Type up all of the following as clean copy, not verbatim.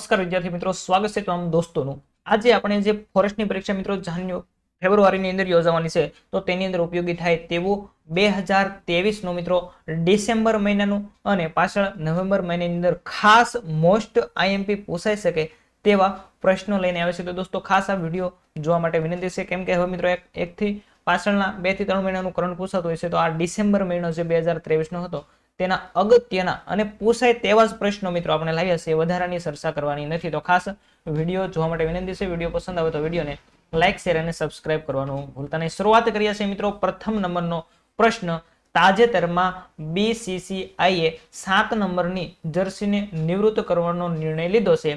નમસ્કાર વિદ્યાર્થી મિત્રો, સ્વાગત છે તમામ દોસ્તોનું। આજે આપણે જે ફોરેસ્ટની પરીક્ષા મિત્રો ફેબ્રુઆરીની અંદર યોજવાની છે તો તેની અંદર ઉપયોગી થાય તેવું 2023 નું મિત્રો ડિસેમ્બર મહિનાનું અને પાછળ નવેમ્બર મહિનાની અંદર ખાસ મોસ્ટ આઈએમપી પૂછાઈ શકે તેવા પ્રશ્નો લઈને આવે છે। તો દોસ્તો ખાસ આ વિડીયો જોવા માટે વિનંતી છે, કેમ કે હવે મિત્રો એકથી પાછળના 2 થી 3 મહિનાનું કરંટ પૂછાતું હોય છે, તો આ ડિસેમ્બર મહિનો જે 2023 નો હતો તેના અગત્યના અને પૂછાય તેવા જ પ્રશ્નો મિત્રો આપણે લાવ્યા છે, વધારાની ચર્ચા કરવાની નથી। તો ખાસ વિડીયો જોવા માટે વિનંતી છે। વિડીયો પસંદ આવે તો વિડીયોને લાઈક, શેર અને સબસ્ક્રાઇબ કરવાનું ભૂલતા નહીં। શરૂઆત કરીએ છીએ મિત્રો પ્રથમ નંબરનો પ્રશ્ન। તાજેતરમાં બીસીસીઆઈએ 7 નંબરની જર્સીને નિવૃત્ત કરવાનો નિર્ણય લીધો છે।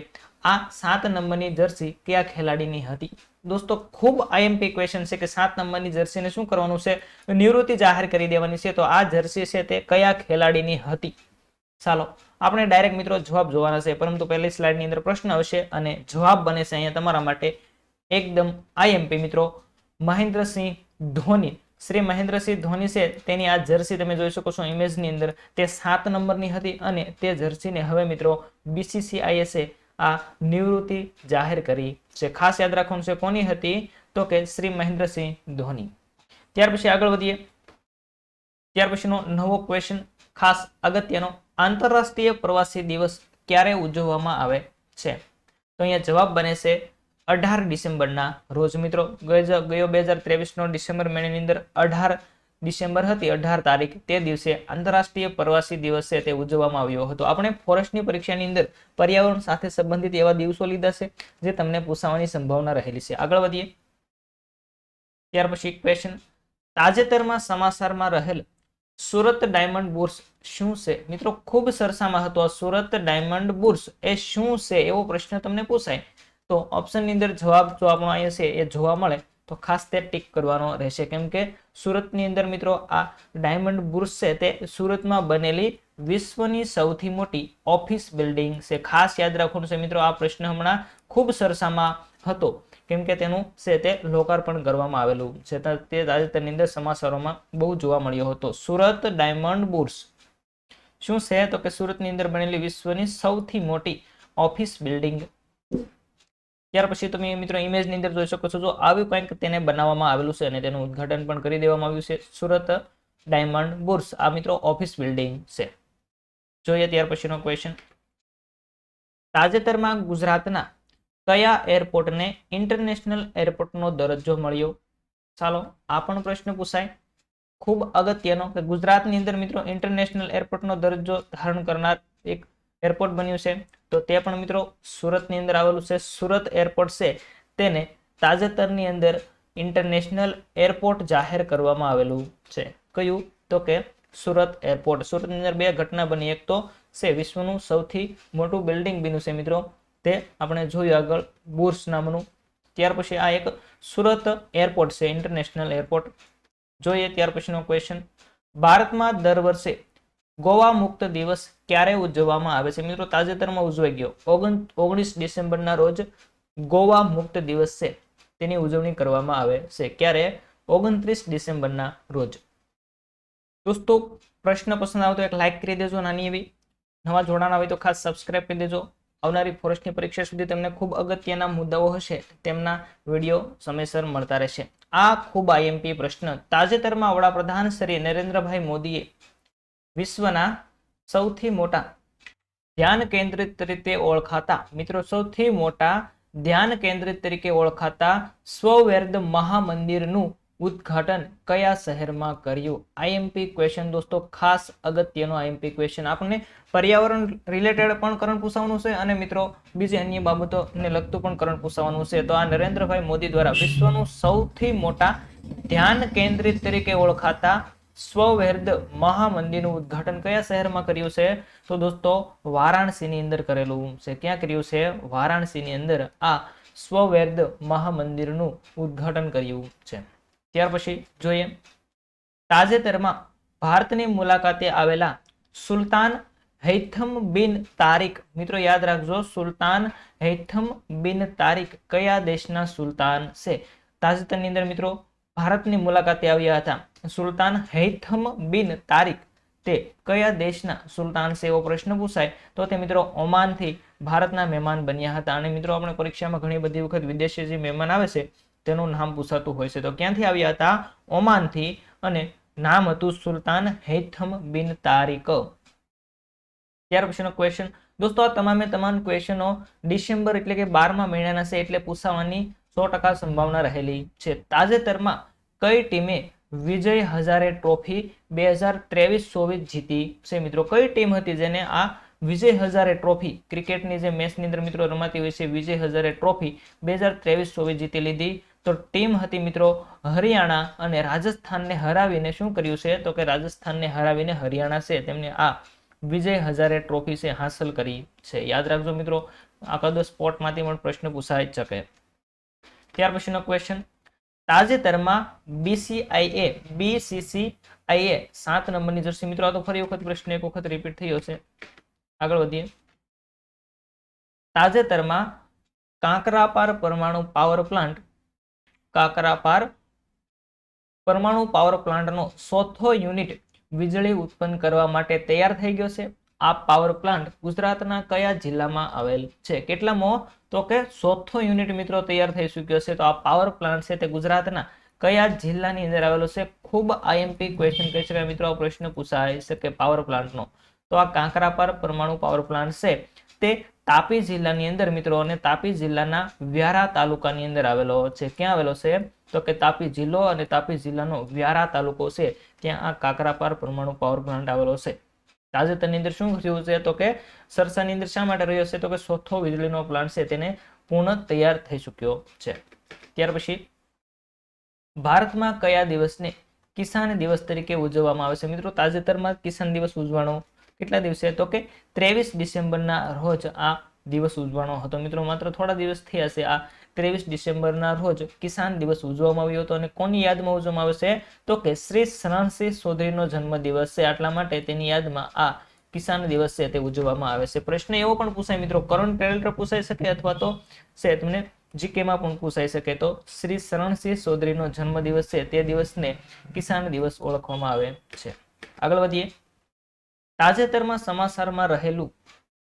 આ 7 નંબરની જર્સી કયા ખેલાડીની હતી? દોસ્તો ખૂબ આઈએમપી ક્વેશ્ચન છે કે 7 નંબરની જર્સીને શું કરવાનું છે? નિવૃત્તિ જાહેર કરી દેવાની છે। તો આ જર્સી છે તે કયા ખેલાડીની હતી? ચાલો આપણે ડાયરેક્ટ મિત્રો જવાબ જોવાના છે, પરંતુ પહેલી સ્લાઇડની અંદર પ્રશ્ન આવશે અને જવાબ બને છે અહીંયા તમારા માટે એકદમ આઈએમપી મિત્રો, મહેન્દ્રસિંહ ધોની। શ્રી મહેન્દ્રસિંહ ધોની છે તેની આ જર્સી તમે જોઈ શકો છો ઇમેજની અંદર, તે 7 નંબરની હતી અને તે જર્સીને હવે મિત્રો બીસીસીઆઈએ છે આ નિવૃત્તિ જાહેર કરી છે। ખાસ યાદ રાખવાનું છે કોની હતી? તો કે શ્રી મહેન્દ્રસિંહ ધોની। ત્યાર પછી આગળ વધીએ। ત્યાર પછીનો નવો ક્વેશ્ચન ખાસ અગત્યનો, આંતરરાષ્ટ્રીય પ્રવાસી દિવસ ક્યારે ઉજવવામાં આવે છે? તો અહીંયા જવાબ બને છે 18 ડિસેમ્બરના રોજ મિત્રો। ગયો 2023 નો ડિસેમ્બર મહિનાની અંદર 18 ડિસેમ્બર હતી, 18 તારીખ, તે દિવસે આંતરરાષ્ટ્રીય પ્રવાસી દિવસ છે તે ઉજવવામાં આવ્યો હતો। આપણે ફોરેસ્ટની પરીક્ષાની અંદર પર્યાવરણ સાથે સંબંધિત એવા દિવસો લીધા છે જે તમને પૂછવાની સંભાવના રહેલી છે। આગળ વધીએ। ત્યાર પછી ક્વેશ્ચન, તાજેતરમાં સમાચારમાં રહેલ સુરત ડાયમંડ બુર્સ શું છે? મિત્રો ખૂબ ચર્ચામાં હતો આ સુરત ડાયમંડ બુર્સ એ શું છે એવો પ્રશ્ન તમને પૂછાય તો ઓપ્શનની અંદર જવાબ જો આપણો અહીંયા છે એ જોવા મળે તો ખાસ તે ટીક કરવાનો રહેશે, કેમ કે સુરતની અંદર મિત્રો આ ડાયમંડ બુર્સ છે તે સુરતમાં બનેલી વિશ્વની સૌથી મોટી ઓફિસ બિલ્ડિંગ છે। ખાસ યાદ રાખવાનું છે મિત્રો, આ પ્રશ્ન હમણાં ખૂબ ચર્ચામાં હતો, કેમ કે તેનું છે તે લોકાર્પણ કરવામાં આવેલું છે, તે તાજેતરની અંદર સમાચારોમાં બહુ જોવા મળ્યો હતો। સુરત ડાયમંડ બુર્સ શું છે? તો કે સુરતની અંદર બનેલી વિશ્વની સૌથી મોટી ઓફિસ બિલ્ડિંગ। ત્યાર પછી તમે મિત્રો ઇમેજની અંદર જોઈ શકો છો, જો આવી કંઈક તેને બનાવવામાં આવેલું છે અને તેનું ઉદ્ઘાટન પણ કરી દેવામાં આવ્યું છે। સુરત ડાયમંડ બુર્સ આ મિત્રો ઓફિસ બિલ્ડિંગ છે। જોઈએ ત્યાર પછીનો ક્વેશ્ચન, તાજેતરમાં ગુજરાતના કયા એરપોર્ટને ઇન્ટરનેશનલ એરપોર્ટનો દરજ્જો મળ્યો? ચાલો આ પણ પ્રશ્ન પૂછાય, ખૂબ અગત્યનો કે ગુજરાતની અંદર મિત્રો ઇન્ટરનેશનલ એરપોર્ટનો દરજ્જો ધારણ કરનાર એક એરપોર્ટ બન્યું છે, તો તે પણ મિત્રો સુરતની અંદર આવેલું છે। સુરત એરપોર્ટ છે તેને તાજેતરની અંદર ઇન્ટરનેશનલ એરપોર્ટ જાહેર કરવામાં આવેલું છે। કયું? તો કે સુરત એરપોર્ટ। સુરતની અંદર 2 ઘટના બની, એક તો છે વિશ્વનું સૌથી મોટું બિલ્ડિંગ બન્યું છે મિત્રો, તે આપણે જોયું આગળ બુર્સ નામનું। ત્યાર પછી આ એક સુરત એરપોર્ટ છે, ઇન્ટરનેશનલ એરપોર્ટ। જોઈએ ત્યાર પછીનો ક્વેશ્ચન, ભારતમાં દર વર્ષે ગોવા મુક્ત દિવસ ક્યારે ઉજવવામાં આવે છે? મિત્રો તાજેતરમાં ઉજવાઈ ગયો 19 ડિસેમ્બરના રોજ ગોવા મુક્ત દિવસ છે તેની ઉજવણી કરવામાં આવે છે। ક્યારે? 29 ડિસેમ્બરના રોજ। દોસ્તો પ્રશ્ન પસંદ આવે તો એક લાઈક કરી દેજો નાની એવી, નવા જોડાણ આવે તો ખાસ સબસ્ક્રાઇબ કરી દેજો। આવનારી ફોરેસ્ટની પરીક્ષા સુધી તમને ખૂબ અગત્યના મુદ્દાઓ હશે તેમના વિડીયો સમયસર મળતા રહેશે। આ ખૂબ આઈએમપી પ્રશ્ન, તાજેતરમાં વડાપ્રધાન શ્રી નરેન્દ્રભાઈ મોદીએ વિશ્વના સૌથી મોટા ધ્યાન કેન્દ્રિત તરીકે ઓળખાતા મિત્રો સૌથી મોટા ધ્યાન કેન્દ્રિત તરીકે ઓળખાતા સ્વવેર્ધ મહામંદિરનું ઉદ્ઘાટન કયા શહેરમાં કર્યું? આઈએમપી ક્વેશ્ચન દોસ્તો, ખાસ અગત્યનો આઈએમપી ક્વેશ્ચન। આપણને પર્યાવરણ રિલેટેડ પણ કરંટ પૂછવાનું છે અને મિત્રો બીજી અન્ય બાબતોને લગતું પણ કરંટ પૂછવાનું છે। તો આ નરેન્દ્રભાઈ મોદી દ્વારા વિશ્વનું સૌથી મોટા ધ્યાન કેન્દ્રિત તરીકે ઓળખાતા સ્વવેર્ધ મહામંદિરનું ઉદ્ઘાટન કયા શહેરમાં કર્યું છે? તો દોસ્તો વારાણસીની અંદર કરેલું છે। ક્યાં કર્યું છે? વારાણસીની અંદર આ સ્વવેર્ધ મહામંદિરનું ઉદ્ઘાટન કર્યું છે। ત્યાર પછી જોઈએ, તાજેતરમાં ભારતની મુલાકાતે આવેલા સુલતાન હૈથમ બિન તારિક, મિત્રો યાદ રાખજો, સુલતાન હૈથમ બિન તારિક કયા દેશના સુલતાન છે? તાજેતરની અંદર મિત્રો ભારતની મુલાકાતે આવ્યા હતા સુલતાન હૈથમ બિન તારિક, તે કયા દેશના સુલતાન છે એવો પ્રશ્ન પૂછાય તો તે મિત્રો ઓમાનથી ભારતના મહેમાન બન્યા હતા. અને મિત્રો આપણે પરીક્ષામાં ઘણી બધી વખત વિદેશી જે મહેમાન આવે છે તેનું નામ પૂછાતું હોય છે. તો ક્યાંથી આવ્યા હતા? ઓમાનથી. અને નામ હતું સુલતાન હૈથમ બિન તારિક. ત્યાર પછીનો ક્વેશ્ચન દોસ્તો, આ તમામ ક્વેશ્ચનો ડિસેમ્બર એટલે કે 12મા મહિનાના છે, એટલે પૂછવાની 100% સંભાવના રહેલી છે. તાજેતરમાં કઈ ટીમે વિજય હજારે ટ્રોફી 2023-24 જીતી છે? મિત્રો કઈ ટીમ હતી જેને આ વિજય હજારે ટ્રોફી, ક્રિકેટની જે મેચની અંદર મિત્રો રમાતી હોય છે, વિજય હજારે ટ્રોફી 2023-24 જીતી લીધી? તો ટીમ હતી મિત્રો હરિયાણા. અને રાજસ્થાનને હરાવીને શું કર્યું છે? તો કે રાજસ્થાનને હરાવીને હરિયાણા છે તેમને આ વિજય હજારે ટ્રોફી છે હાંસલ કરી છે. યાદ રાખજો મિત્રો, આ કદો સ્પોર્ટમાંથી પણ પ્રશ્ન પૂછાઈ શકે. ત્યાર પછીનો ક્વેશ્ચન, તાજેતરમાં બીસીસીઆઈએ 7 નંબરની જર્સી, મિત્રો આ તો ફરી વખત પ્રશ્ન એક વખત રિપીટ થયો છે. આગળ વધીએ. તાજેતરમાં કાંકરાપાર પરમાણુ પાવર પ્લાન્ટનો 100થો યુનિટ વીજળી ઉત્પન્ન કરવા માટે તૈયાર થઈ ગયો છે. આ પાવર પ્લાન્ટ ગુજરાતના કયા જિલ્લામાં આવેલ છે? કેટલામો? તો કે 100થો યુનિટ મિત્રો તૈયાર થઈ ચૂક્યો છે. તો આ પાવર પ્લાન્ટ છે તે ગુજરાતના કયા જિલ્લાની અંદર આવેલો છે? ખૂબ આઈએમપી ક્વેશ્ચન કહી શકાય મિત્રો, આ પ્રશ્ન પૂછાઈ શકે પાવર પ્લાન્ટનો. તો આ કાંકરાપાર પરમાણુ પાવર પ્લાન્ટ છે તે તાપી જિલ્લાની અંદર મિત્રો, અને તાપી જિલ્લાના વ્યારા તાલુકાની અંદર આવેલો છે. ક્યાં આવેલો છે? તો કે તાપી જિલ્લો અને તાપી જિલ્લાનો વ્યારા તાલુકો છે, ત્યાં આ કાંકરાપાર પરમાણુ પાવર પ્લાન્ટ આવેલો છે. તાજેતરની અંદર શું થયું છે? તો કે સરસાની અંદર શા માટે રહ્યો છે? તો કે 100થો વીજળીનો પ્લાન્ટ છે તેને પૂર્ણ તૈયાર થઈ ચૂક્યો છે. ત્યાર પછી ભારતમાં કયા દિવસને કિસાન દિવસ તરીકે ઉજવવામાં આવે છે? મિત્રો તાજેતરમાં કિસાન દિવસ ઉજવવાનો કેટલા દિવસે? તો કે 23 ડિસેમ્બરના રોજ આ દિવસ ઉજવવાનો હતો. મિત્રો માત્ર થોડા દિવસ થયા છે આ 23 ડિસેમ્બરના રોજ કિસાન દિવસ ઉજવવામાં આવ્યો હતો. અને કોની યાદમાં ઉજવવામાં આવે છે? તો કે શ્રી શરણસિંહ ચૌધરીનો જન્મદિવસ છે, એટલા માટે તેની યાદમાં આ કિસાન દિવસ છે તે ઉજવવામાં આવે છે. પ્રશ્ન એવો પણ પૂછાય મિત્રો, કરંટ ટ્રેલર પૂછાઈ શકે અથવા તો છે તમને જીકેમાં પણ પૂછાઈ શકે. તો શ્રી શરણસિંહ ચૌધરીનો જન્મદિવસ છે તે દિવસને કિસાન દિવસ ઓળખવામાં આવે છે. આગળ વધીએ. તાજેતરમાં સમાચારમાં રહેલું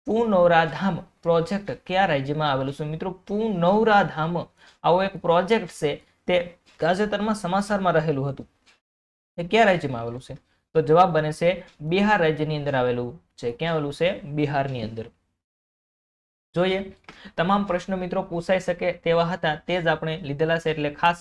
પુનૌરાધામ પ્રોજેક્ટ કયા રાજ્યમાં આવેલું છે? મિત્રો પુનૌરાધામ આવો એક પ્રોજેક્ટ છે તે તાજેતરમાં સમાચારમાં રહેલું હતું, એ કયા રાજ્યમાં આવેલું છે? તો જવાબ બને છે બિહાર રાજ્યની અંદર આવેલું છે. ક્યાં આવેલું છે? બિહારની અંદર. જોઈએ તમામ પ્રશ્નો મિત્રો પૂછાઈ શકે તેવા હતા, તે જ આપણે લીધેલા છે, એટલે ખાસ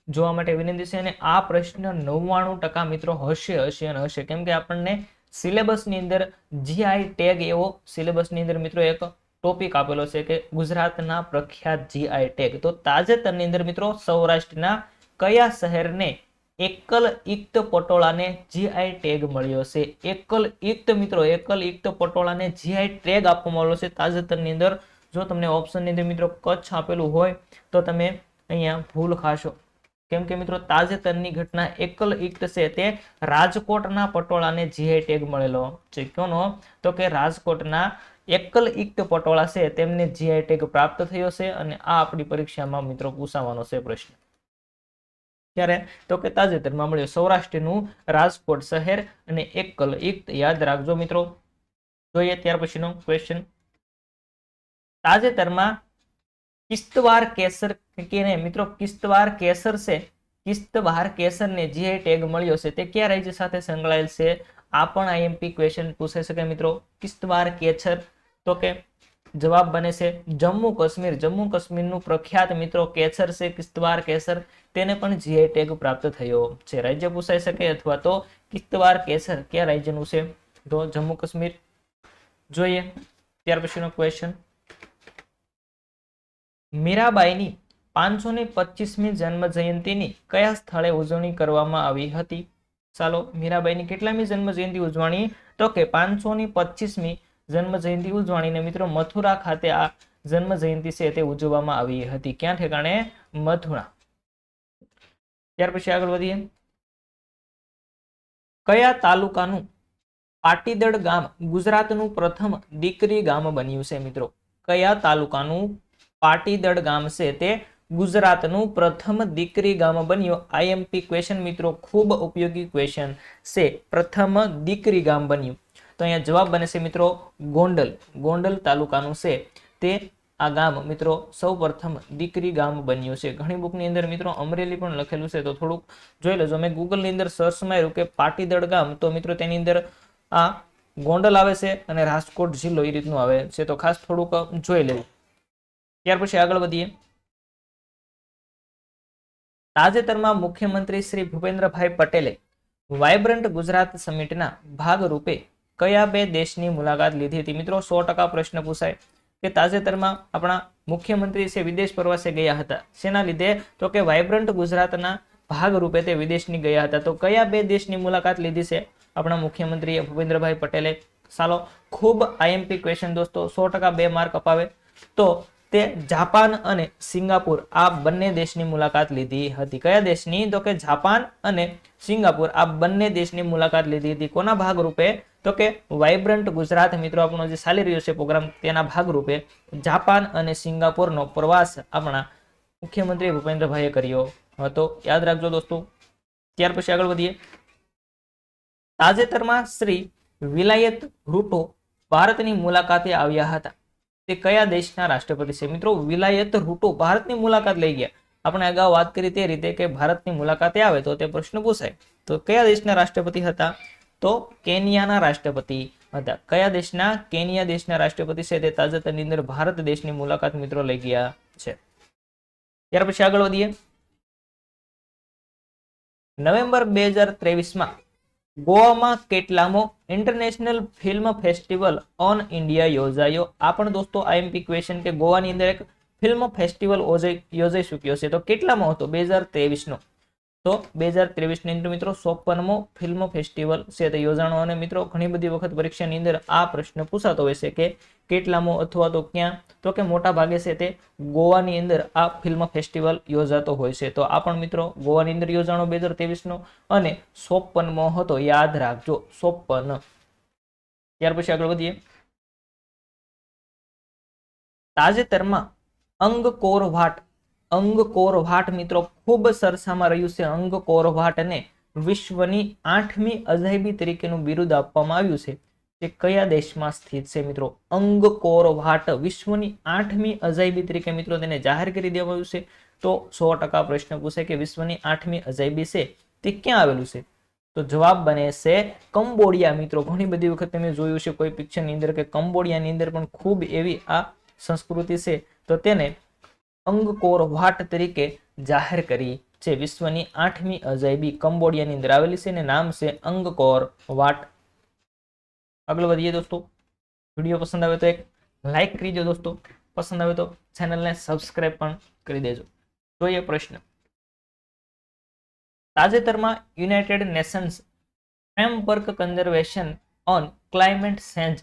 જોવા માટે વિનંતી છે. અને આ પ્રશ્ન 99% મિત્રો હશે, કેમ કે આપણને સિલેબસની અંદર જીઆઈ ટેગ એવો સિલેબસની અંદર મિત્રો એક ટોપિક આપેલો છે કે ગુજરાતના પ્રખ્યાત જીઆઈ ટેગ. તો તાજેતરની અંદર મિત્રો સૌરાષ્ટ્રના કયા શહેરને એકલ ઇક્ત પટોળાને જીઆઈ ટેગ મળ્યો છે? એકલ ઇક્ત પટોળાને જીઆઈ ટેગ આપવામાં આવ્યો છે તાજેતરની અંદર. જો તમને ઓપ્શનની અંદર મિત્રો કચ્છ આપેલું હોય તો તમે અહીંયા ભૂલ ખાશો, કેમ કે મિત્રો તાજેતરની ઘટના એકલ ઇક્ત છે તે રાજકોટના પટોળાને જીઆઈ ટેગ મળેલો છે. કોનો? તો કે રાજકોટના એકલ ઇક્ત પટોળા છે તેમને જીઆઈ ટેગ પ્રાપ્ત થયો છે. અને આ આપણી પરીક્ષામાં મિત્રો પૂછાવાનો છે પ્રશ્ન. ત્યારે તો કે તાજેતરમાં મળ્યો સૌરાષ્ટ્રનું રાજકોટ શહેર અને એકલ ઇક્ત, યાદ રાખજો મિત્રો. જોઈએ ત્યાર પછીનો ક્વેશ્ચન, તાજેતરમાં કિશ્તવાર કેસર મિત્રો કિશ્તવાર કેસર છે, કિશ્તવાર કેસરને જીઆઈ ટેગ મળ્યો છે તે કયા રાજ્ય સાથે સંકળાયેલ છે? આ પણ આઈએમપી ક્વેશ્ચન પૂછાઈ શકે મિત્રો. કિશ્તવાર કેસર, તો કે જવાબ બને છે જમ્મુ કાશ્મીરનું પ્રખ્યાત મિત્રો કેસર છે કિશ્તવાર કેસર, તેને પણ જીઆઈ ટેગ પ્રાપ્ત થયો છે. રાજ્ય પૂછાઈ શકે અથવા તો કિશ્તવાર કેસર કયા રાજ્યનું છે? તો જમ્મુ કાશ્મીર. જોઈએ ત્યાર પછીનો ક્વેશ્ચન, મીરાબાઈની 525મી જન્મ જયંતિની કયા સ્થળે ઉજવણી કરવામાં આવી હતી? ચાલો, મીરાબાઈની કેટલામી જન્મ જયંતિ ઉજવણી? તો કે 525મી જન્મ જયંતિ ઉજવણીને મિત્રો મથુરા ખાતે આ જન્મ જયંતિ છે તે ઉજવવામાં આવી હતી. ક્યાં ઠેકાણે? મથુરા. ત્યાર પછી આગળ વધીએ. કયા તાલુકાનું પાટીદળ ગામ ગુજરાતનું પ્રથમ દીકરી ગામ બન્યું છે? મિત્રો કયા તાલુકાનું પાટીદળ ગામ છે તે ગુજરાતનું પ્રથમ દીકરી ગામ બન્યું? આઈએમપી ક્વેશ્ચન મિત્રો, ખૂબ ઉપયોગી ક્વેશ્ચન છે. પ્રથમ દીકરી ગામ બન્યું તો અહીંયા જવાબ બને છે મિત્રો ગોંડલ તાલુકાનું છે તે આ ગામ મિત્રો સૌપ્રથમ દીકરી ગામ બન્યું છે. ઘણી બુકની અંદર મિત્રો અમરેલી પણ લખેલું છે, તો થોડુંક જોઈ લેજો. મેં ગૂગલની અંદર સર્ચ માર્યું કે પાટીદળ ગામ, તો મિત્રો તેની અંદર આ ગોંડલ આવે છે અને રાજકોટ જિલ્લો એ રીતનું આવે છે, તો ખાસ થોડુંક જોઈ લેવું. ત્યાર પછી આગળ વધીએ. તાજેતરમાં મુખ્યમંત્રી શ્રી ભૂપેન્દ્રભાઈ પટેલે વાયબ્રન્ટ ગુજરાત સમિટના ભાગરૂપે કયા બે દેશની મુલાકાત લીધી હતી? મિત્રો 100% પ્રશ્ન પૂછાય કે તાજેતરમાં આપણા મુખ્યમંત્રી છે વિદેશ પ્રવાસે ગયા હતા. શેના લીધે? તો કે વાયબ્રન્ટ ગુજરાતના ભાગરૂપે તે વિદેશની ગયા હતા. તો કયા બે દેશની મુલાકાત લીધી છે આપણા મુખ્યમંત્રી ભૂપેન્દ્રભાઈ પટેલે? ચાલો, ખૂબ આઈએમપી ક્વેશ્ચન દોસ્તો, 100% 2 માર્ક અપાવે. તો તે જાપાન અને સિંગાપુર આ બંને દેશની મુલાકાત લીધી હતી. કયા દેશની? તો કે જાપાન અને સિંગાપુર આ બંને દેશની મુલાકાત લીધી હતી. કોના ભાગરૂપે? તો કે વાયબ્રન્ટ ગુજરાત મિત્રો આપણો જે ચાલી રહ્યો છે પ્રોગ્રામ, તેના ભાગરૂપે જાપાન અને સિંગાપુરનો પ્રવાસ આપણા મુખ્યમંત્રી ભૂપેન્દ્રભાઈએ કર્યો હતો. યાદ રાખજો દોસ્તો. ત્યાર પછી આગળ વધીએ. તાજેતરમાં શ્રી વિલાયત રૂટો ભારતની મુલાકાતે આવ્યા હતા. તે કયા દેશના રાષ્ટ્રપતિ છે? મિત્રો વિલાયત રૂટો ભારતની મુલાકાત લઈ ગયા. આપણે અગાઉ વાત કરી તે રીતે કે ભારતની મુલાકાતે આવે તો તે પ્રશ્ન પૂછાય. તો કયા દેશના રાષ્ટ્રપતિ હતા? તો કેન્યાના રાષ્ટ્રપતિ હતા. કયા દેશના? કેન્યા દેશના રાષ્ટ્રપતિ છે તે તાજેતરની અંદર ભારત દેશની મુલાકાત મિત્રો લઈ ગયા છે. ત્યાર પછી આગળ વધીએ. નવેમ્બર 2023માં ગોવામાં કેટલામો international film festival on India યોજાયો? આ પણ દોસ્તો આઈએમપી ક્વેશ્ચન કે ગોવાની અંદર એક ફિલ્મ ફેસ્ટિવલ યોજાઈ ચૂક્યો છે, તો કેટલામો હતો? 2023નો. તો 2023 ની અંદર મિત્રો 54મો ફિલ્મ ફેસ્ટિવલ છે તે યોજાણો. અને મિત્રો ઘણી બધી વખત પરીક્ષાની અંદર આ પ્રશ્ન પૂછાતો હોય છે કે કેટલામો અથવા તો ક્યાં? તો કે મોટા ભાગે છે તે ગોવાની અંદર આ ફિલ્મ ફેસ્ટિવલ યોજાતો હોય છે. તો આ પણ મિત્રો ગોવાની અંદર યોજાણો 2023નો અને 54મો હતો. યાદ રાખજો, 54. ત્યાર પછી આગળ વધીએ. તાજેતરમાં અંગકોર વાટ મિત્રો ખૂબ સરસામાં રહ્યું છે. અંગકોર વાટને વિશ્વની 8મી અજાયબી તરીકેનું બિરુદ આપવામાં આવ્યું છે. તે કયા દેશમાં સ્થિત છે મિત્રો? અંગકોર વાટ વિશ્વની 8મી અજાયબી તરીકે મિત્રો તેને જાહેર કરી દેવામાં આવ્યું છે. તો 100% પ્રશ્ન પૂછે કે વિશ્વની 8મી અજાયબી છે તે ક્યાં આવેલું છે? તો જવાબ બને છે કંબોડિયા મિત્રો. ઘણી બધી વખત તમે જોયું છે કોઈ પિક્ચરની અંદર કે કંબોડિયાની અંદર પણ ખૂબ એવી આ સંસ્કૃતિ છે, તો તેને અંગકોર વાટ તરીકે જાહેર કરી છે. વિશ્વની 8મી અજાયબી કંબોડિયાની અંદર આવેલી છે અને નામ છે અંગકોર વાટ. આગળ વધીએ દોસ્તો. વિડીયો પસંદ આવે તો એક લાઈક કરી દો દોસ્તો. પસંદ આવે તો ચેનલને સબસ્ક્રાઇબ પણ કરી દેજો. જોઈએ પ્રશ્ન. તાજેતરમાં United Nations framework conservation on climate change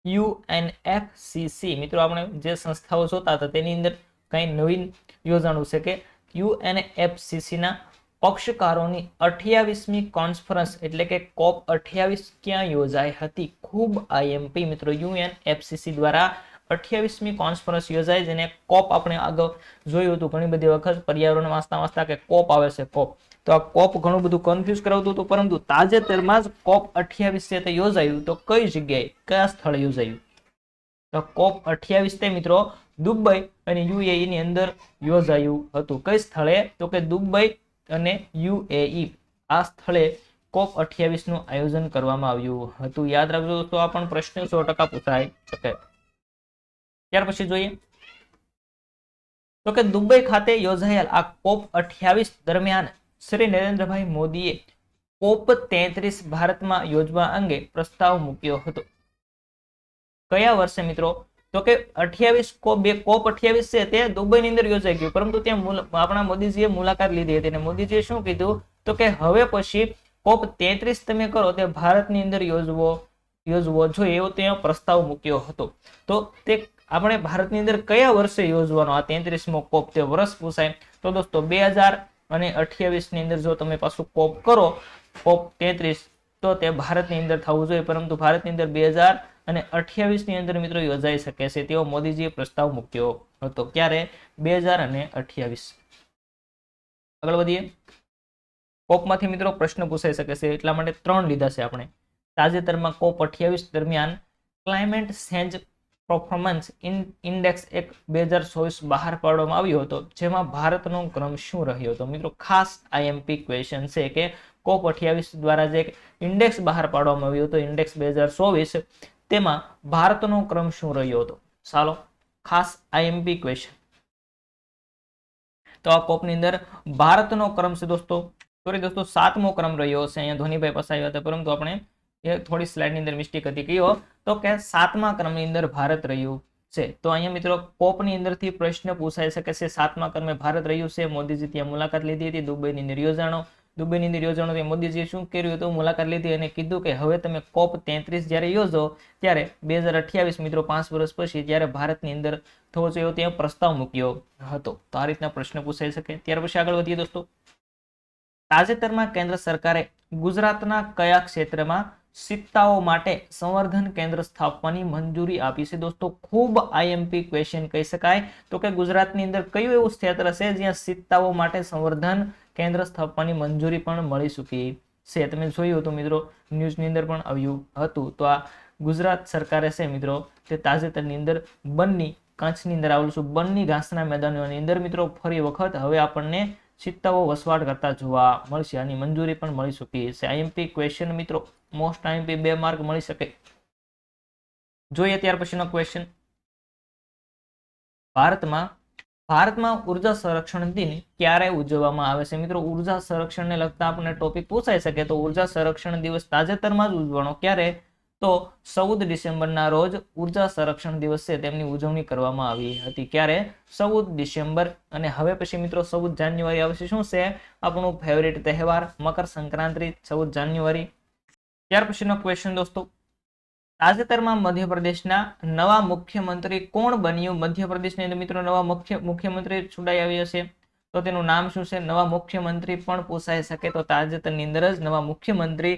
UNFCCC મિત્રો આપણે જે સંસ્થાઓ જોતા હતા તેની અંદર કઈ નવીન યોજાણું છે કે UNFCCC ના પક્ષકારોની 28મી કોન્ફરન્સ એટલે કે COP 28 ક્યાં યોજાઈ હતી? ખૂબ આઈએમપી મિત્રો. UNFCCC દ્વારા 28મી કોન્ફરન્સ યોજાઈ, જેને COP આપણે આગળ જોયું હતું ઘણી બધી વખત પર્યાવરણ વાંચતા કે COP આવે છે COP. તો આ COP ઘણું બધું કન્ફ્યુઝ કરાવતું હતું, પરંતુ તાજેતરમાં જ COP 28 છે તે યોજાયું. તો કઈ જગ્યાએ, કયા સ્થળે યોજાયું? તો COP 28 તે મિત્રો દુબઈ અને UAE ની અંદર યોજાયું હતું. કઈ સ્થળે? તો કે દુબઈ અને UAE આ સ્થળે COP 28 નું આયોજન કરવામાં આવ્યું હતું. યાદ રાખજો દોસ્તો, આ પણ પ્રશ્ન 100% પૂછાઈ શકે. ત્યાર પછી જોઈએ તો કે દુબઈ ખાતે યોજાયેલ આ COP 28 દરમિયાન શ્રી નરેન્દ્રભાઈ મોદીએ COP 33 ભારતમાં યોજવા અંગે પ્રસ્તાવ મૂક્યો હતો. કયા વર્ષે મિત્રો? તો કે 28 COP 28 છે તે દુબઈની અંદર યોજાઈ ગયું, પરંતુ ત્યાં આપણા મોદીજીએ મુલાકાત લીધી હતી અને મોદીજીએ શું કીધું? તો કે હવે પછી COP 33 તમે કરો તે ભારતની અંદર યોજવો જોઈએ એવો ત્યાં પ્રસ્તાવ મૂક્યો હતો. તો તે આપણે ભારતની અંદર કયા વર્ષે યોજવાનો આ 33મો COP તે વર્ષ પૂછાય? તો દોસ્તો 2028 ની અંદર જો તમે પાછું COP કરો COP 33 તો તે ભારતની અંદર થવું જોઈએ, પરંતુ ભારતની અંદર 2028 ની અંદર મિત્રો યોજાઈ શકે છે તેવો મોદીજીએ પ્રસ્તાવ મૂક્યો હતો. ક્યારે? 2028. આગળ વધીએ. COP માંથી મિત્રો પ્રશ્ન પૂછાઈ શકે છે એટલા માટે 3 લીધા છે આપણે. તાજેતરમાં COP 28 દરમિયાન ક્લાઇમેટ ચેન્જ પરફોર્મન્સ ઇન્ડેક્સ એક 2024 બહાર પાડવામાં આવ્યો હતો, જેમાં ભારતનો ક્રમ શું રહ્યો હતો? મિત્રો ખાસ આઈએમપી ક્વેશ્ચન છે કે COP28 દ્વારા જે ઇન્ડેક્સ બહાર પાડવામાં આવ્યો હતો, ઇન્ડેક્સ 2024, તેમાં ભારતનો ક્રમ શું રહ્યો હતો? ચાલો, ખાસ આઈએમપી ક્વેશ્ચન. તો આ કોપની અંદર ભારતનો ક્રમ છે દોસ્તો, સોરી દોસ્તો 7મો ક્રમ રહ્યો છે. અહીંયા ધોનીભાઈ પસાવ્યા હતા, પરંતુ આપણે એ થોડી સ્લાઇડની અંદર મિસ્ટેક હતી. કયો તો કે 7મા ક્રમની અંદર ભારત રહ્યું છે. તો અહીંયા મિત્રો કોપની અંદરથી પ્રશ્ન પૂછાઈ શકે છે, 7મા ક્રમે ભારત રહ્યું છે. મોદીજી ત્યાં મુલાકાત લીધી હતી, દુબઈની અંદર યોજાણો મોદીજીએ શું કર્યું હતું? મુલાકાત લીધી અને કીધું કે હવે તમે COP33 જ્યારે યોજો ત્યારે 2028 મિત્રો 5 વર્ષ પછી જ્યારે ભારતની અંદર થવો જોઈએ ત્યાં પ્રસ્તાવ મૂક્યો હતો. તો આ રીતના પ્રશ્ન પૂછાઈ શકે. ત્યાર પછી આગળ વધીએ દોસ્તો. તાજેતરમાં કેન્દ્ર સરકારે ગુજરાતના કયા ક્ષેત્રમાં સિક્કાઓ માટે સંવર્ધન કેન્દ્ર સ્થાપવાની મંજૂરી આપી છે? દોસ્તો ખૂબ આઈએમપી ક્વેશ્ચન કહી શકાય. તો કે ગુજરાતની અંદર કયું એવું ક્ષેત્ર છે જ્યાં સિક્કાઓ માટે સંવર્ધન કેન્દ્ર સ્થાપવાની મંજૂરી પણ મળી ચૂકી છે? તમે જોયું હતું મિત્રો, ન્યૂઝની અંદર પણ આવ્યું હતું. તો આ ગુજરાત સરકારે છે મિત્રો તે તાજેતરની અંદર બન્ની કચ્છની અંદર આવેલું છે, બન્ની ઘાસના મેદાનોની અંદર મિત્રો ફરી વખત હવે આપણને સિક્કાઓ વસવાટ કરતા જોવા મળશે. આની મંજૂરી પણ મળી ચૂકી છે. આઈએમપી ક્વેશ્ચન મિત્રો, મોસ્ટ આઈએમપી 2 માર્ક મળી શકે. જોઈએ ત્યાર પછીનો ક્વેશ્ચન. ભારતમાં ઉર્જા સંરક્ષણ દિન ક્યારે ઉજવવામાં આવે છે? મિત્રો ઉર્જા સંરક્ષણને લગતા આપણને ટોપિક પૂછાઈ શકે. તો ઉર્જા સંરક્ષણ દિવસ તાજેતરમાં જ ઉજવવાનો. ક્યારે? તો 14 ડિસેમ્બરના રોજ ઉર્જા સંરક્ષણ દિવસ છે તેમની ઉજવણી કરવામાં આવી હતી. ક્યારે? 14 ડિસેમ્બર. અને હવે પછી મિત્રો 14 જાન્યુઆરી આવશે. શું છે આપણું ફેવરિટ તહેવાર? મકર સંક્રાંતિ, 14 જાન્યુઆરી. ત્યાર પછીનો ક્વેશ્ચન દોસ્તો. તાજેતરમાં મધ્યપ્રદેશના નવા મુખ્યમંત્રી કોણ બન્યું? મધ્યપ્રદેશની અંદર મિત્રો નવા મુખ્યમંત્રી ચૂંટાઈ આવ્યા છે. તો તેનું નામ શું છે? નવા મુખ્યમંત્રી પણ પૂછાઈ શકે. તો તાજેતરની અંદર જ નવા મુખ્યમંત્રી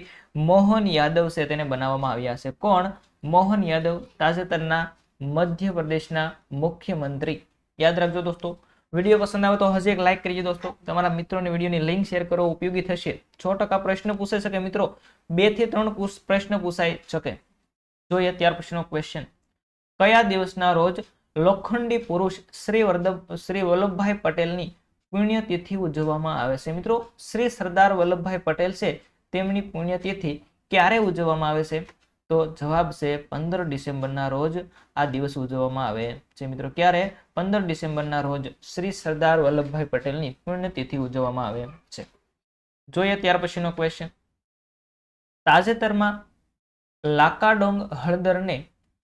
મોહન યાદવ છે તેને બનાવવામાં આવ્યા છે. કોણ? મોહન યાદવ તાજેતરના મધ્યપ્રદેશના મુખ્યમંત્રી. યાદ રાખજો દોસ્તો. વિડીયો પસંદ આવે તો હજી એક લાઈક કરજો દોસ્તો. તમારા મિત્રોને વિડીયોની લિંક શેર કરો, ઉપયોગી થશે. 6% પ્રશ્ન પૂછાઈ શકે મિત્રો, 2 થી 3 પ્રશ્ન પૂછાઈ શકે. જોઈએ ત્યાર પછીનો ક્વેશ્ચન. કયા દિવસના રોજ લોખંડી પુરુષ શ્રી વલ્લભભાઈ પટેલની પુણ્યતિથિ ઉજવવામાં આવે છે? મિત્રો શ્રી સરદાર વલ્લભભાઈ પટેલ છે તેમની પુણ્યતિથિ ક્યારે ઉજવવામાં આવે છે? તો જવાબ છે 15 ડિસેમ્બરના રોજ આ દિવસ ઉજવવામાં આવે છે. મિત્રો ક્યારે? 15 ડિસેમ્બરના રોજ શ્રી સરદાર વલ્લભભાઈ પટેલની પુણ્યતિથિ ઉજવવામાં આવે છે. જોઈએ ત્યાર પછીનો ક્વેશ્ચન. તાજેતરમાં લાકાડોંગ હળદરને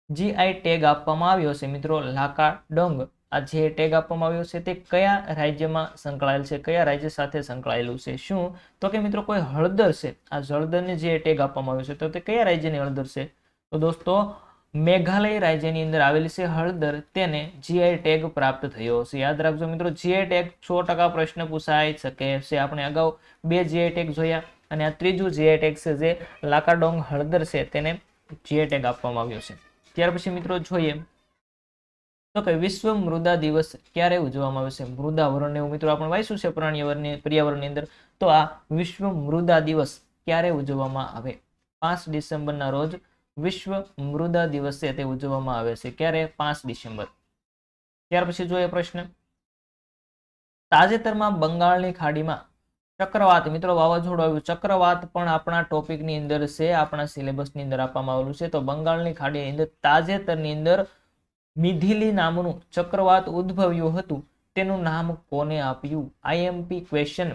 જીઆઈ ટેગ આપવામાં આવ્યો છે. મિત્રો લાકાડોંગ આ જે ટેગ આપવામાં આવ્યો છે તે કયા રાજ્યમાં સંકળાયેલ છે? કયા રાજ્ય સાથે સંકળાયેલું છે? શું? તો કે મિત્રો કોઈ હળદર છે, આ હળદરને જે ટેગ આપવામાં આવ્યો છે તો તે કયા રાજ્યની હળદર છે? તો દોસ્તો મેઘાલય રાજ્યની અંદર આવેલી છે હળદર, તેને જીઆઈ ટેગ પ્રાપ્ત થયો છે. યાદ રાખજો મિત્રો, જીઆઈ ટેગ 100% પ્રશ્ન પૂછાઈ શકે છે. આપણે અગાઉ 2 જીઆઈ ટેગ જોયા અને આ ત્રીજું જીઆઈ ટેગ છે જે લાકાડોંગ હળદર છે તેને જીઆઈ ટેગ આપવામાં આવ્યો છે. ત્યાર પછી મિત્રો જોઈએ તો કે વિશ્વ મૃદા દિવસ ક્યારે ઉજવવામાં આવે છે? મૃદાવરણ એવું મિત્રો આપણે વાંચ્યું છે પર્યાવરણની અંદર. તો આ વિશ્વ મૃદા દિવસ ક્યારે ઉજવવામાં આવે? 5 ડિસેમ્બરના રોજ વિશ્વ મૃદા દિવસ છે તે ઉજવવામાં આવે છે. ક્યારે? 5 ડિસેમ્બર. ત્યાર પછી જોઈએ પ્રશ્ન. તાજેતરમાં બંગાળની ખાડીમાં ચક્રવાત, મિત્રો વાવાઝોડું આવ્યું. ચક્રવાત પણ આપણા ટોપિકની અંદર છે, આપણા સિલેબસની અંદર આપવામાં આવેલું છે. તો બંગાળની ખાડીની અંદર તાજેતરની અંદર મિથિલી નામનું ચક્રવાત ઉદ્ભવ્યું હતું, તેનું નામ કોને આપ્યું? IMP question.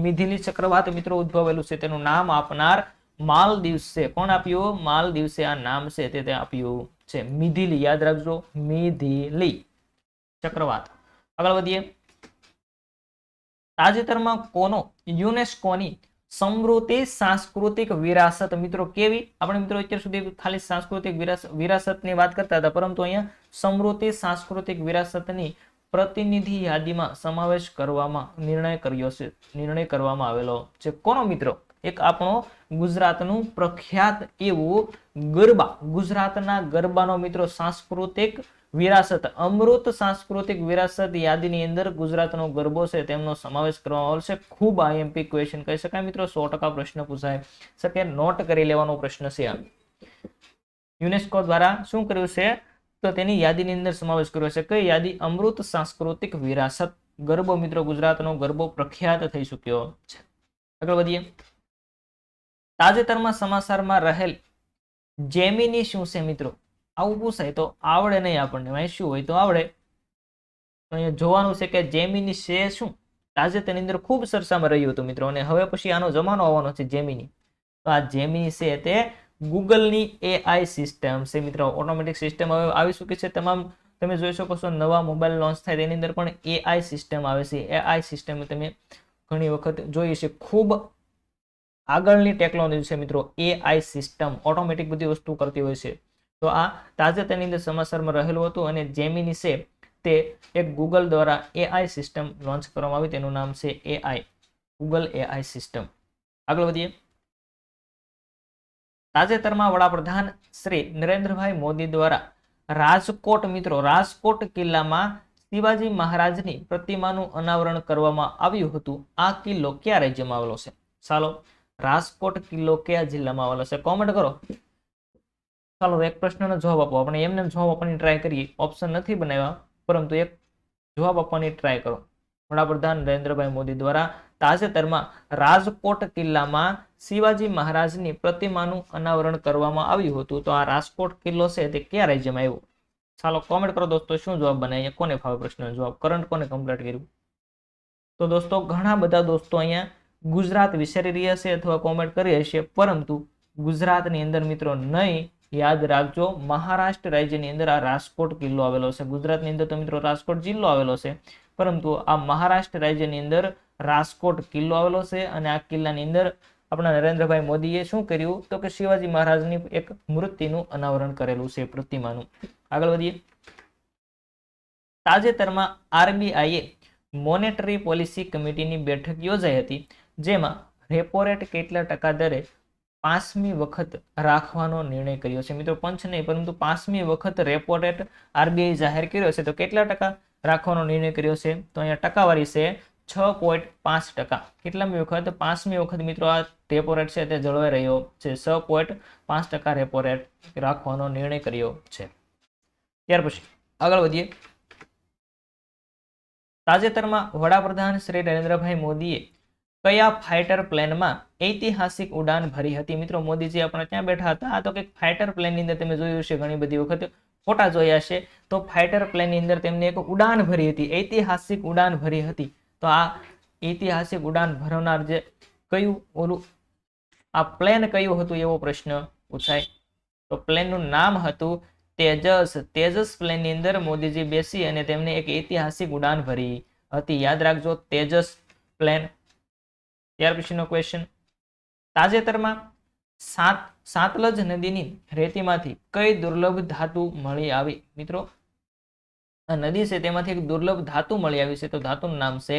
મિથિલી ચક્રવાત મિત્રો ઉદ્ભવેલું છે, તેનું નામ આપનાર માલદીવ્સ છે. કોણ આપ્યું? માલદીવ્સે આ નામ છે તે આપ્યું છે. મિથિલી, યાદ રાખજો, મિથિલી ચક્રવાત. આગળ વધીએ. તાજેતરમાં કોનો યુનેસ્કોની સમૃદ્ધિ સાંસ્કૃતિક વિરાસત, મિત્રો કેવી? આપણે મિત્રો અત્યાર સુધી ખાલી સાંસ્કૃતિક વિરાસતની વાત કરતા હતા, પરંતુ અહીંયા સમૃદ્ધિ સાંસ્કૃતિક વિરાસતની પ્રતિનિધિ યાદીમાં સમાવેશ કરવામાં નિર્ણય કરવામાં આવેલો છે. કોનો મિત્રો? એક આપણો ગુજરાતનું પ્રખ્યાત એવું ગરબા, ગુજરાતના ગરબાનો મિત્રો સાંસ્કૃતિક વિરાસત, અમૃત સાંસ્કૃતિક વિરાસત યાદીની અંદર ગુજરાતનો ગરબો છે તેમનો સમાવેશ કરવામાં આવશે. ખૂબ આઈએમપી ક્વેશ્ચન કહી શકાય મિત્રો, 100% પ્રશ્ન પૂછાય શકે. નોટ કરી લેવાનો પ્રશ્ન છે. યુનેસ્કો દ્વારા શું કર્યું છે? તો તેની યાદીની અંદર સમાવેશ કર્યો છે. કઈ યાદી? અમૃત સાંસ્કૃતિક વિરાસત ગરબો મિત્રો, ગુજરાતનો ગરબો પ્રખ્યાત થઈ ચૂક્યો છે. આગળ વધીએ. તાજેતરમાં સમાચારમાં રહેલ જેમિની શું છે મિત્રો? આવું પૂછાય તો આવડે નહીં આપણને, વાંચ્યું હોય તો આવડે. તો અહીંયા જોવાનું છે કે જેમિની છે શું? તાજેતરની અંદર ખૂબ ચર્ચામાં રહ્યું હતું મિત્રો, અને હવે પછી આનો જમાનો આવવાનો છે જેમિની. તો આ જેમિની છે તે ગૂગલની એઆઈ સિસ્ટમ છે મિત્રો. ઓટોમેટિક સિસ્ટમ હવે આવી ચૂકી છે. તમામ તમે જોઈ શકો છો નવા મોબાઈલ લોન્ચ થાય તેની અંદર પણ એઆઈ સિસ્ટમ આવે છે. એઆઈ સિસ્ટમ તમે ઘણી વખત જોઈ છે. ખૂબ આગળની ટેકનોલોજી છે મિત્રો એઆઈ સિસ્ટમ. ઓટોમેટિક બધી વસ્તુ કરતી હોય છે. તો આ તાજેતરની અંદર સમાચારમાં રહેલું હતું, અને જેમિની છે તે એક ગૂગલ દ્વારા એઆઈ સિસ્ટમ લોન્ચ કરવામાં આવી. તેનું નામ છે એઆઈ, ગૂગલ એઆઈ સિસ્ટમ. આગળ વધીએ. તાજેતરમાં વડાપ્રધાન શ્રી નરેન્દ્રભાઈ મોદી દ્વારા રાજકોટ મિત્રો, રાજકોટ કિલ્લામાં શિવાજી મહારાજની પ્રતિમાનું અનાવરણ કરવામાં આવ્યું હતું. આ કિલ્લો કયા રાજ્યમાં આવેલો છે? ચાલો, રાજકોટ કિલ્લો કયા જિલ્લામાં આવેલો છે? કોમેન્ટ કરો. ચાલો એક પ્રશ્નનો જવાબ આપો. આપણે એમને જવાબ આપવાની ટ્રાય કરીએ. ઓપ્શન નથી બનાવ્યા, પરંતુ એક જવાબ આપવાની ટ્રાય કરો. વડાપ્રધાન નરેન્દ્રભાઈ મોદી દ્વારા તાજેતરમાં રાજકોટ કિલ્લામાં શિવાજી મહારાજની પ્રતિમાનું અનાવરણ કરવામાં આવ્યું હતું. તો આ રાજકોટ કિલ્લો છે તે કયા રાજ્યમાં આવ્યો? ચાલો કોમેન્ટ કરો દોસ્તો, શું જવાબ બને? અહીંયા કોને ફાવે પ્રશ્નનો જવાબ? કરંટ કોને કમ્પ્લીટ કર્યું? તો દોસ્તો ઘણા બધા દોસ્તો અહીંયા ગુજરાત વિચારી રહ્યા છે અથવા કોમેન્ટ કરી હશે, પરંતુ ગુજરાતની અંદર મિત્રો નહીં. યાદ રાખજો, મહારાષ્ટ્ર રાજ્યની અંદર આ રાજકોટ કિલ્લો આવેલો છે. ગુજરાતની અંદર તો મિત્રો રાજકોટ જિલ્લો આવેલો છે, પરંતુ આ મહારાષ્ટ્ર રાજ્યની અંદર રાજકોટ કિલ્લો આવેલો છે. અને આ કિલ્લાની અંદર આપણા નરેન્દ્રભાઈ મોદીએ શું કર્યું? તો કે શિવાજી મહારાજની એક મૂર્તિનું અનાવરણ કરેલું છે, પ્રતિમાનું. આગળ વધીએ. તાજેતરમાં આરબીઆઈએ મોનેટરી પોલિસી કમિટીની બેઠક યોજાઈ હતી, જેમાં રેપો રેટ કેટલા ટકા દરે 5મી વખત રાખવાનો નિર્ણય કર્યો છે મિત્રો. પંચ નહીં, પરંતુ 5મી વખત રેપો રેટ આરબીઆઈ જાહેર કર્યો છે. તો કેટલા ટકા રાખવાનો નિર્ણય કર્યો છે? તો અહીંયા ટકાવારી છે 6.5%. કેટલામી વખત? 5મી વખત મિત્રો આ રેપો રેટ છે તે જળવાઈ રહ્યો છે. 6.5% રેપો રેટ રાખવાનો નિર્ણય કર્યો છે. ત્યાર પછી આગળ વધીએ. તાજેતરમાં વડાપ્રધાન શ્રી નરેન્દ્રભાઈ મોદીએ કયા ફાઇટર પ્લેનમાં ઐતિહાસિક ઉડાન ભરી હતી? મિત્રો મોદીજી આપણે ત્યાં બેઠા હતા. આ તો કંઈક ફાઇટર પ્લેનની અંદર તમે જોયું હશે, ઘણી બધી વખત ફોટા જોયા હશે. તો ફાઇટર પ્લેનની અંદર તેમને એક ઉડાન ભરી હતી, ઐતિહાસિક ઉડાન ભરી હતી. તો આ ઐતિહાસિક ઉડાન ભરનાર જે કયું ઓલું આ પ્લેન કયું હતું એવો પ્રશ્ન પૂછાય. તો પ્લેનનું નામ હતું તેજસ. તેજસ પ્લેનની અંદર મોદીજી બેસી અને તેમને એક ઐતિહાસિક ઉડાન ભરી હતી. યાદ રાખજો, તેજસ પ્લેન. ત્યાર પછીનો ક્વેશ્ચન. તાજેતરમાં સાતલજ નદીની રેતીમાંથી કઈ દુર્લભ ધાતુ મળી આવી? મિત્રો આ નદી છે તેમાંથી એક દુર્લભ ધાતુ મળી આવી છે. તો ધાતુનું નામ છે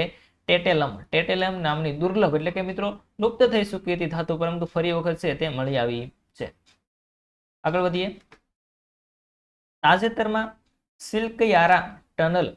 ટેટેલમ. ટેટેલમ નામની દુર્લભ એટલે કે મિત્રો લુપ્ત થઈ ચૂકી હતી ધાતુ, પરંતુ ફરી વખત છે તે મળી આવી છે. આગળ વધીએ. તાજેતરમાં સિલ્કયારા ટનલ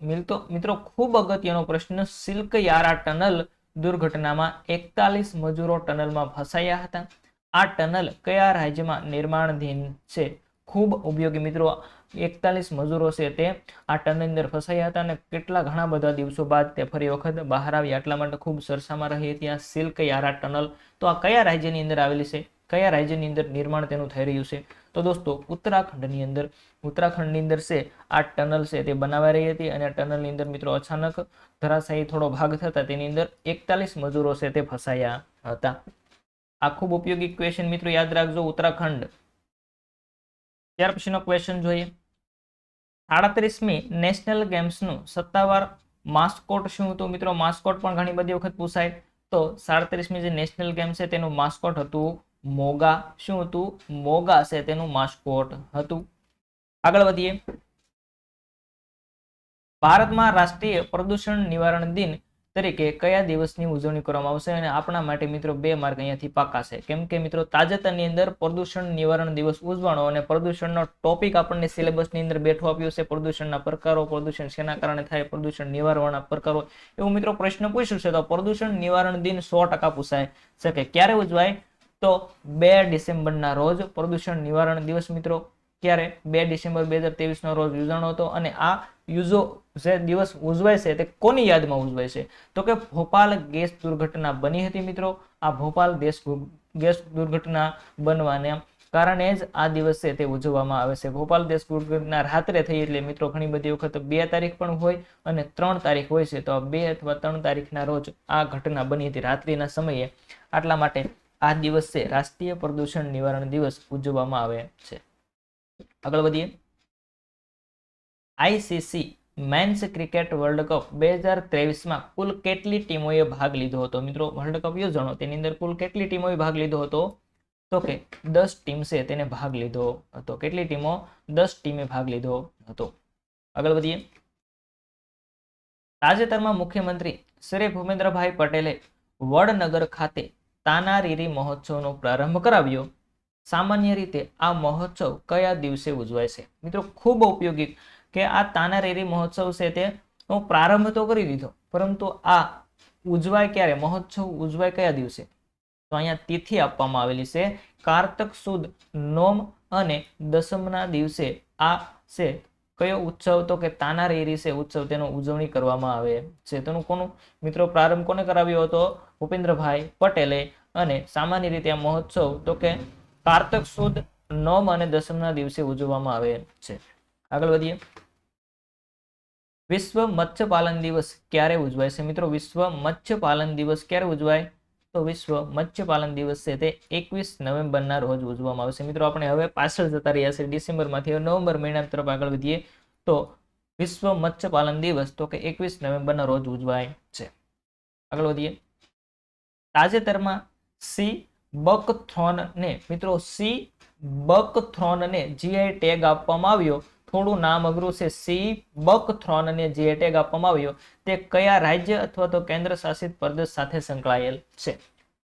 મિત્રો ખૂબ અગત્યનો પ્રશ્ન. સિલ્કયારા ટનલ દુર્ઘટનામાં 41 મજૂરો ટનલમાં ફસાયા હતા. આ ટનલ કયા રાજ્યમાં નિર્માણાધીન છે? ખૂબ ઉપયોગી મિત્રો. 41 મજૂરો છે તે આ ટનલની અંદર ફસાયા હતા, અને કેટલા ઘણા બધા દિવસો બાદ તે ફરી વખત બહાર આવ્યા. એટલા માટે ખૂબ ચર્ચામાં રહી હતી આ સિલ્કયારા ટનલ. તો આ કયા રાજ્યની અંદર આવેલી છે? કયા રાજ્યની અંદર નિર્માણ તેનું થઈ રહ્યું છે? તો દોસ્તો ઉત્તરાખંડની અંદર. ઉત્તરાખંડની અંદર છે આ ટનલ છે તે બનાવાઈ રહી હતી, અને ટનલની અંદર મિત્રો અચાનક ધરાશાયી થોડો ભાગ થતા તેની અંદર 41 મજૂરો છે તે ફસાયા હતા. આ ખૂબ ઉપયોગી ક્વેશ્ચન મિત્રો, યાદ રાખજો, ઉત્તરાખંડ. ત્યાર પછીનો ક્વેશ્ચન જોઈએ. 37મી નેશનલ ગેમ્સનું સત્તાવાર માસ્કોટ શું હતું? મિત્રો માસ્કોટ પણ ઘણી બધી વખત પૂછાય. તો 37મી જે નેશનલ ગેમ છે તેનું માસ્કોટ હતું મોગા. શું હતું? મોગા છે તેનું માસ્કોટ હતું. આગળ વધીએ. ભારતમાં રાષ્ટ્રીય પ્રદૂષણ નિવારણ દિન તરીકે કયા દિવસની ઉજવણી કરવામાં આવશે? અને આપણા માટે મિત્રો 2 માર્ક અહીંયાથી પાકા છે, કેમ કે મિત્રો તાજેતરની અંદર પ્રદૂષણ નિવારણ દિવસ ઉજવણો અને પ્રદૂષણનો ટોપિક આપણને સિલેબસની અંદર બેઠો આપ્યો છે. પ્રદૂષણના પ્રકારો, પ્રદૂષણ શેના કારણે થાય, પ્રદૂષણ નિવારવાના પ્રકારો, એવું મિત્રો પ્રશ્ન પૂછ્યું છે. તો પ્રદૂષણ નિવારણ દિન 100% પૂછાય શકે. ક્યારે ઉજવાય? તો 2 ડિસેમ્બરના રોજ પ્રદૂષણ નિવારણ દિવસ મિત્રો ક્યારે 2 ડિસેમ્બર 2023 નો રોજ યોજાણો હતો અને આ જે દિવસ ઉજવાય છે તે કોની યાદમાં ઉજવાય છે તો કે ભોપાલ ગેસ દુર્ઘટના બની હતી મિત્રો। આ ભોપાલ ગેસ દુર્ઘટના બનવાને કારણે જ આ દિવસે તે ઉજવવામાં આવે છે। ભોપાલ ગેસ દુર્ઘટના રાત્રે થઈ એટલે મિત્રો ઘણી બધી વખત 2 તારીખ પણ હોય અને 3 તારીખ હોય છે, તો 2 અથવા 3 તારીખના રોજ આ ઘટના બની હતી રાત્રિના સમયે, આટલા માટે આ દિવસે રાષ્ટ્રીય પ્રદૂષણ નિવારણ દિવસ ઉજવવામાં આવે છે। આગળ વધીએ। ICC men's cricket world cup 2023 માં કુલ કેટલી ટીમોએ ભાગ લીધો હતો મિત્રો? વર્લ્ડ કપ યોજાણો તેની અંદર કુલ કેટલી ટીમોએ ભાગ લીધો હતો તો કે 10 ટીમ છે તેને ભાગ લીધો હતો। કેટલી ટીમો? 10 ટીમે ભાગ લીધો હતો। આગળ વધીએ। તાજેતરમાં મુખ્યમંત્રી શ્રી ભૂપેન્દ્રભાઈ પટેલે વડનગર ખાતે તાનારીરી મહોત્સવનો પ્રારંભ કરાવ્યો। સામાન્ય રીતે આ મહોત્સવ કયા દિવસે ઉજવાય છે મિત્રો? ખૂબ ઉપયોગી કે આ તાનારીરી મહોત્સવ છે તેનો પ્રારંભ તો કરી દીધો, પરંતુ આ ઉજવાય ક્યારે? મહોત્સવ ઉજવાય કયા દિવસે? તો અહીંયા તિથિ આપવામાં આવેલી છે કારતક સુદ નોમ અને દસમના દિવસે આ છે કયો ઉત્સવ તો કે તાનારીરી છે ઉત્સવ, તેનો ઉજવણી કરવામાં આવે છે। તેનું કોનું મિત્રો પ્રારંભ કોને કરાવ્યો હતો? ભૂપેન્દ્રભાઈ પટેલે। અને સામાન્ય રીતે આ મહોત્સવ તો કે કારતક સુદ નોમ અને દસમના દિવસે ઉજવવામાં આવે છે। આગળ વધીએ। વિશ્વ મત્સ્ય પાલન દિવસ ક્યારે ઉજવાય છે મિત્રો? વિશ્વ મત્સ્ય પાલન દિવસ ક્યારે ઉજવાય? તો વિશ્વ મત્સ્ય પાલન દિવસ છે તે 21 નવેમ્બરના રોજ ઉજવવામાં આવશે। મિત્રો આપણે હવે પાછળ જતા રહ્યા છે ડિસેમ્બરમાંથી, હવે નવેમ્બર મહિના તરફ આગળ વધીએ તો વિશ્વ મત્સ્ય પાલન દિવસ તો કે 21 નવેમ્બરના રોજ ઉજવાય છે। આગળ વધીએ। તાજેતરમાં સી બકથ્રોનને મિત્રો સી બકથ્રોનને જીઆઈ ટેગ આપવામાં આવ્યો। થોડું નામ અઘરું છે। સી બકથ્રોનને જીઆઈ ટેગ આપવામાં આવ્યો તે કયા રાજ્ય અથવા તો કેન્દ્ર શાસિત પ્રદેશ સાથે સંકળાયેલ છે?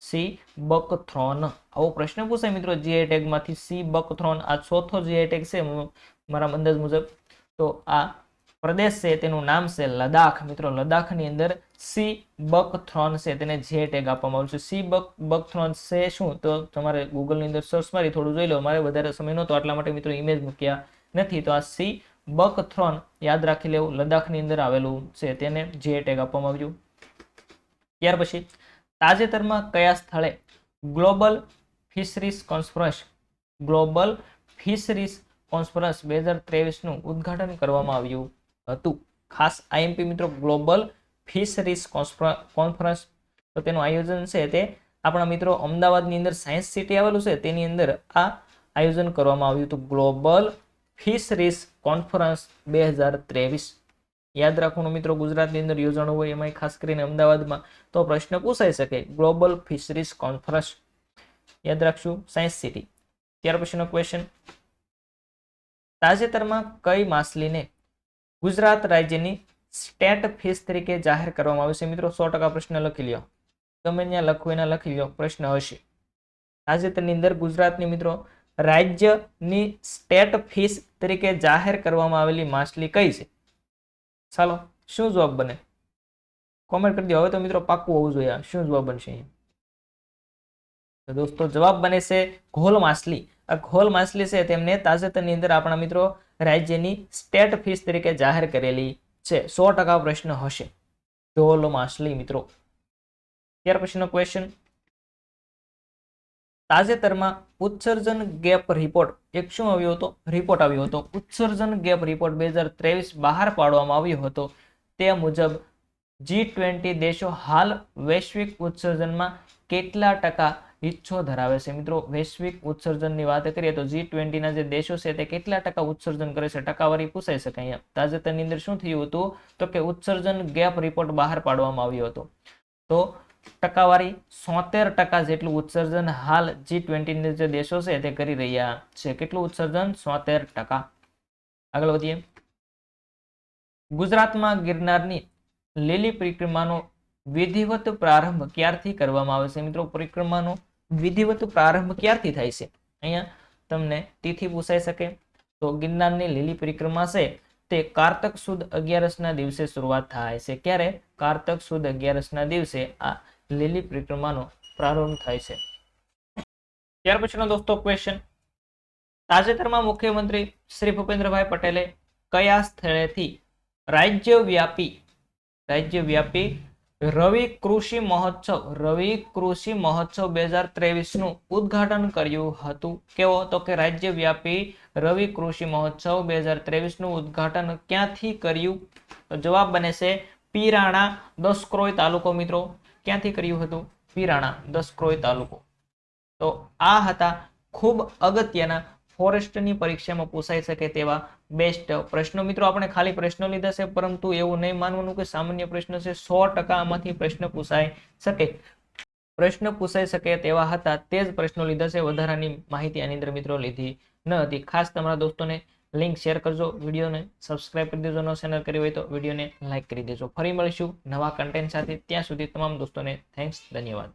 સી બકથ્રોન આવો પ્રશ્ન પૂછાય મિત્રો જીઆઈ ટેગ માંથી। સી બકથ્રોન આ ચોથો જીઆઈ ટેગ છે મારા અંદાજ મુજબ, તો આ પ્રદેશ છે તેનું નામ છે લદ્દાખ। મિત્રો લદ્દાખની અંદર સી બકથ્રોન છે તેને જીઆઈ ટેગ આપવામાં આવ્યું છે। સી બકથ્રોન છે શું તો તમારે ગૂગલની અંદર સર્ચ મારી થોડું જોઈ લો, મારે વધારે સમય નહોતો આટલા માટે મિત્રો ઇમેજ મૂક્યા નથી। તો આ સી બકથ્રોન યાદ રાખી લેવું, લદ્દાખની અંદર આવેલું છે, તેને જીઆઈ ટેગ આપવામાં આવ્યું। ત્યાર પછી તાજેતરમાં કયા સ્થળે ગ્લોબલ ફિશરીઝ કોન્ફરન્સ 2023 નું ઉદ્ઘાટન કરવામાં આવ્યું હતું? ખાસ આઈએમપી મિત્રો ગ્લોબલ ફિશરીઝ કોન્ફરન્સ, તો તેનું આયોજન છે તે આપણા મિત્રો અમદાવાદની અંદર સાયન્સ સિટી આવેલું છે તેની અંદર આ આયોજન કરવામાં આવ્યું હતું ગ્લોબલ ફિશરીઝ કોન્ફરન્સ 2023। યાદ રાખવાનું મિત્રો ગુજરાતની અંદર યોજાણું હોય એમાં ખાસ કરીને અમદાવાદમાં, તો પ્રશ્ન પૂછાઈ શકે ગ્લોબલ ફિશરીઝ કોન્ફરન્સ, યાદ રાખશું સાયન્સ સિટી। ત્યાર પછીનો ક્વેશ્ચન, તાજેતરમાં કઈ માછલીને ગુજરાત રાજ્યની સ્ટેટ ફિશ તરીકે જાહેર કરવામાં આવી છે? મિત્રો 100% પ્રશ્ન લખી લ્યો, ગમે ત્યાં લખવું એના લખી લ્યો, પ્રશ્ન હશે। તાજેતરની અંદર ગુજરાતની મિત્રો રાજ્યની સ્ટેટ ફિશ તરીકે જાહેર કરવામાં આવેલી માછલી કઈ છે? ચાલો શું જવાબ બને કોમેન્ટ કરી દો। હવે તો મિત્રો પાક્કું હોવું જોઈએ શું જવાબ બનશે અહીંયા? તો દોસ્તો જવાબ બને છે ઘોલ માછલી। આ ઘોલ માછલી છે તેમને તાજેતરની અંદર આપણા મિત્રો રાજ્યની સ્ટેટ ફિશ તરીકે જાહેર કરેલી છે। 100% પ્રશ્ન હશે ઘોલ માછલી મિત્રો। ત્યાર પછીનો ક્વેશ્ચન, તાજેતરમાં ઉત્સર્જન ગેપ રિપોર્ટ એક શું આવ્યો હતો? રિપોર્ટ આવ્યો હતો ઉત્સર્જન ગેપ રિપોર્ટ 2023 બહાર પાડવામાં આવ્યો હતો। તે મુજબ G20 દેશો હાલ વૈશ્વિક ઉત્સર્જનમાં કેટલા ટકા હિસ્સો ધરાવે છે? મિત્રો વૈશ્વિક ઉત્સર્જનની વાત કરીએ તો G20 ના જે દેશો છે તે કેટલા ટકા ઉત્સર્જન કરે છે ટકાવારી પૂછાઈ શકે અહીંયા। તાજેતરની અંદર શું થયું હતું તો કે ઉત્સર્જન ગેપ રિપોર્ટ બહાર પાડવામાં આવ્યો હતો, તો ટકાવારી 76% જેટલું ઉત્સર્જન હાલ G20 ના જે દેશો છે તે કરી રહ્યા છે। કેટલું ઉત્સર્જન? 76%। આગળ વધીએ। ગુજરાતમાં ગિરનારની લીલી પરિક્રમાનો વિધિવત પ્રારંભ ક્યારથી કરવામાં આવે છે? મિત્રો પરિક્રમાનો વિધિવત પ્રારંભ ક્યારથી થાય છે? અહીંયા તમને તિથિ પૂછાઈ શકે, તો ગિરનારની લીલી પરિક્રમા છે તે કારતક સુદ 11ના દિવસે શરૂઆત થાય છે। ક્યારે? કારતક સુદ 11ના દિવસે આ લીલી પરિક્રમાનો પ્રારંભ થાય છે। ત્યાર પછીનો દોસ્તો ક્વેશ્ચન, તાજેતરમાં મુખ્યમંત્રી શ્રી ભૂપેન્દ્રભાઈ પટેલે કયા સ્થળેથી રાજ્યવ્યાપી રવિ કૃષિ મહોત્સવ 2023 નું ઉદ્ઘાટન કર્યું હતું? કેવો? તો કે રાજ્યવ્યાપી રવિ કૃષિ મહોત્સવ 2023 નું ઉદ્ઘાટન ક્યાંથી કર્યું? તો જવાબ બને છે પીરાણા, દસક્રોઈ તાલુકો મિત્રો. ક્યાંથી કર્યું હતું? પીરાણા, દસક્રોઈ તાલુકો. તો આ હતા ખૂબ અગત્યના ફોરેસ્ટની પરીક્ષામાં પૂછાઈ શકે તેવા બેસ્ટ પ્રશ્નો. મિત્રો આપણે ખાલી પ્રશ્નો લીધા છે, પરંતુ એવું નહીં માનવાનું કે સામાન્ય પ્રશ્ન છે. 100% આમાંથી પ્રશ્ન પૂછાઈ શકે તેવા હતા, તે જ પ્રશ્નો લીધા છે. વધારાની માહિતી આની અંદર મિત્રો લીધી ન હતી. ખાસ તમારા દોસ્તોને લિંક શેર કરજો, વિડીયોને સબસ્ક્રાઇબ કરી દેજો, નો ચેનલ કરી હોય તો વિડીયોને લાઈક કરી દેજો. ફરી મળીશું નવા કન્ટેન્ટ સાથે. ત્યાં સુધી તમામ દોસ્તોને થેન્ક્સ, ધન્યવાદ.